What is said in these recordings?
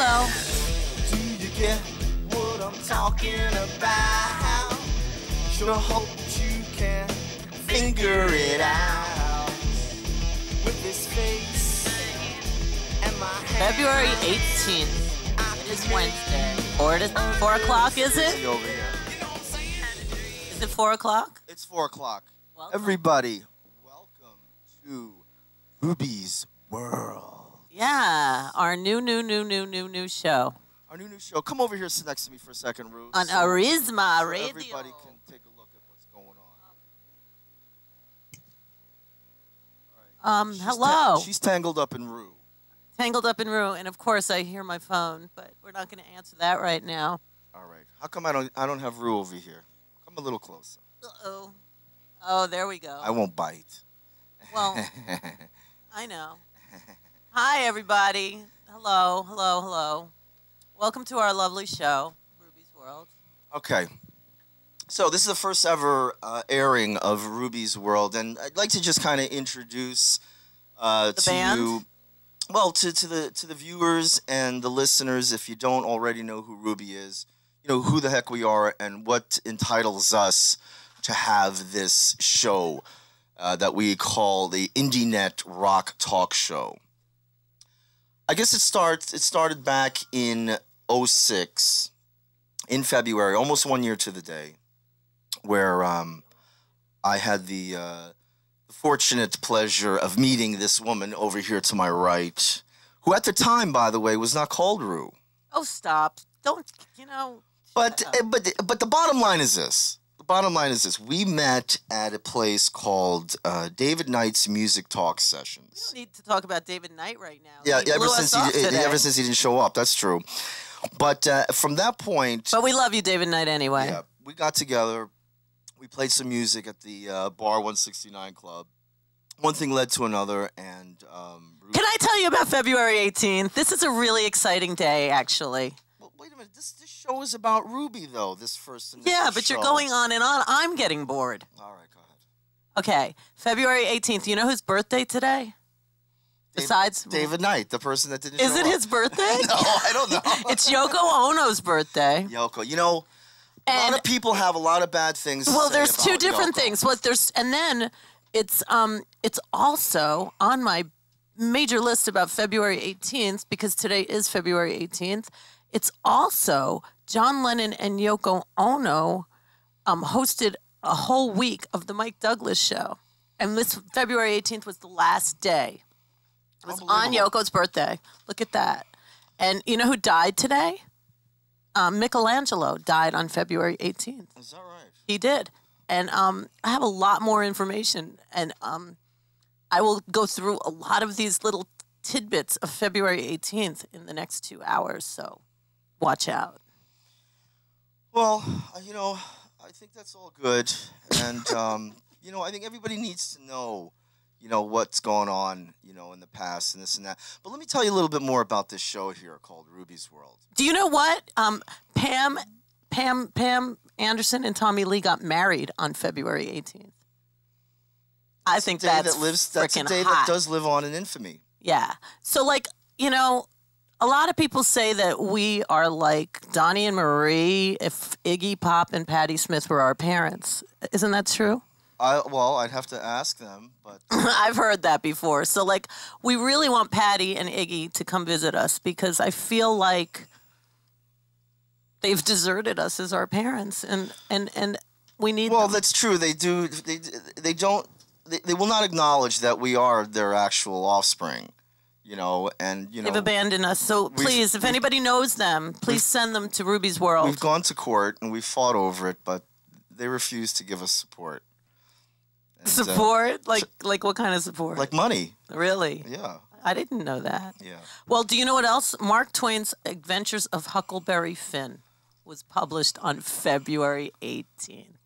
hello. Do you get what I'm talking about? Sure hope you can figure it out with this face and my hands. February 18th. It is Wednesday. 4 o'clock, is it? See over here. Is it 4 o'clock? It's 4 o'clock. Welcome. Everybody, welcome to RewBee's World. Yeah, our new show. Our new show. Come over here, sit next to me for a second, Rue. On AriZZmARadio. Everybody can take a look at what's going on. Hello. She's tangled up in Rue. Tangled up in Rue, and of course I hear my phone, but we're not going to answer that right now. All right. How come I don't have Rue over here? Come a little closer. Uh-oh. Oh, there we go. I won't bite. Well, I know. Hi, everybody. Hello. Welcome to our lovely show, RewBee's World. Okay. So this is the first ever airing of RewBee's World, and I'd like to just kind of introduce The to band? you, well, to the viewers and the listeners, if you don't already know who RewBee is, you know who the heck we are and what entitles us to have this show that we call the Indienet Rock Talk Show. I guess it started back in 2006, in February, almost 1 year to the day, where I had the fortunate pleasure of meeting this woman over here to my right, who at the time, by the way, was not called Rue. Oh, stop. Don't, But the bottom line is this. The bottom line is this. We met at a place called David Knight's Music Talk Sessions. We don't need to talk about David Knight right now. Yeah, He blew us off today. ever since he didn't show up. That's true. But from that point... But we love you, David Knight, anyway. Yeah, we got together. We played some music at the Bar 169 Club. One thing led to another, and... Can I tell you about February 18th? This is a really exciting day, actually. Well, wait a minute. This show is about RewBee, though, this first initial Yeah, but you're show. going on and on. I'm getting bored. All right, go ahead. Okay, February 18th. You know whose birthday today? Besides David Knight, the person that didn't show Is it up. his birthday? No, I don't know. It's Yoko Ono's birthday. Yoko. You know, a lot of people have a lot of bad things to Well, say there's about two different Yoko. things. And then it's also on my major list about February 18th, because today is February 18th. It's also John Lennon and Yoko Ono hosted a whole week of the Mike Douglas show. And this February 18th was the last day. It was on Yoko's birthday. Look at that. And you know who died today? Michelangelo died on February 18th. Is that right? He did. And I have a lot more information. And I will go through a lot of these little tidbits of February 18th in the next 2 hours. So watch out. Well, I think that's all good. And, I think everybody needs to know, what's going on, in the past and this and that. But let me tell you a little bit more about this show here called RewBee's World. Do you know what? Pam Anderson and Tommy Lee got married on February 18th. I think that's That's a day hot. that does live on in infamy. Yeah. So, a lot of people say that we are like Donnie and Marie if Iggy Pop and Patti Smith were our parents. Isn't that true? I'd have to ask them, but... I've heard that before. So, we really want Patti and Iggy to come visit us because I feel like they've deserted us as our parents, and we need them. That's true. They do. They don't... They will not acknowledge that we are their actual offspring, They've abandoned us. So please, if anybody knows them, please send them to RewBee's World. We've gone to court and we've fought over it, but they refuse to give us support. And, support? Like what kind of support? Like money. Really? Yeah. I didn't know that. Yeah. Well, do you know what else? Mark Twain's Adventures of Huckleberry Finn was published on February 18th.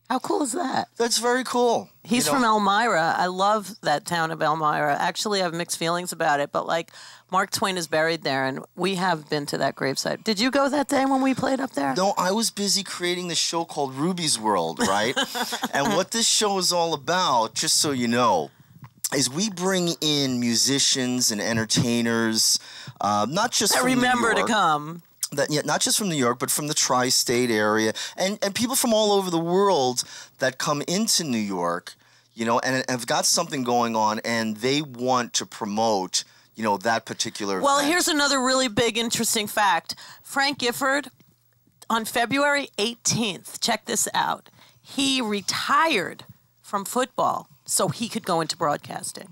How cool is that? That's very cool. He's from Elmira. I love that town of Elmira. Actually, I have mixed feelings about it, but Mark Twain is buried there, and we have been to that gravesite. Did you go that day when we played up there? No, I was busy creating this show called RewBee's World, right? And what this show is all about, just so you know, is we bring in musicians and entertainers, not just from remember New York, to come. Not just from New York, but from the tri-state area, and people from all over the world that come into New York, you know, and have got something going on, and they want to promote, you know, that particular Well, event. here's another really big, interesting fact. Frank Gifford, on February 18th, check this out, he retired from football so he could go into broadcasting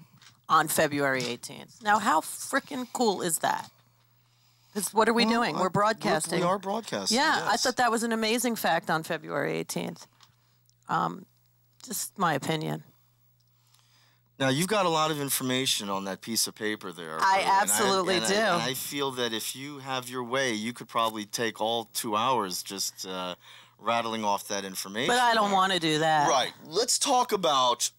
on February 18th. Now, how freaking cool is that? Because what are we doing? We're broadcasting. We are broadcasting. Yeah, yes. I thought that was an amazing fact on February 18th. Just my opinion. Now, you've got a lot of information on that piece of paper there. I Bree, absolutely do. And I feel that if you have your way, you could probably take all 2 hours just rattling off that information. But I don't want to do that. Right. Let's talk about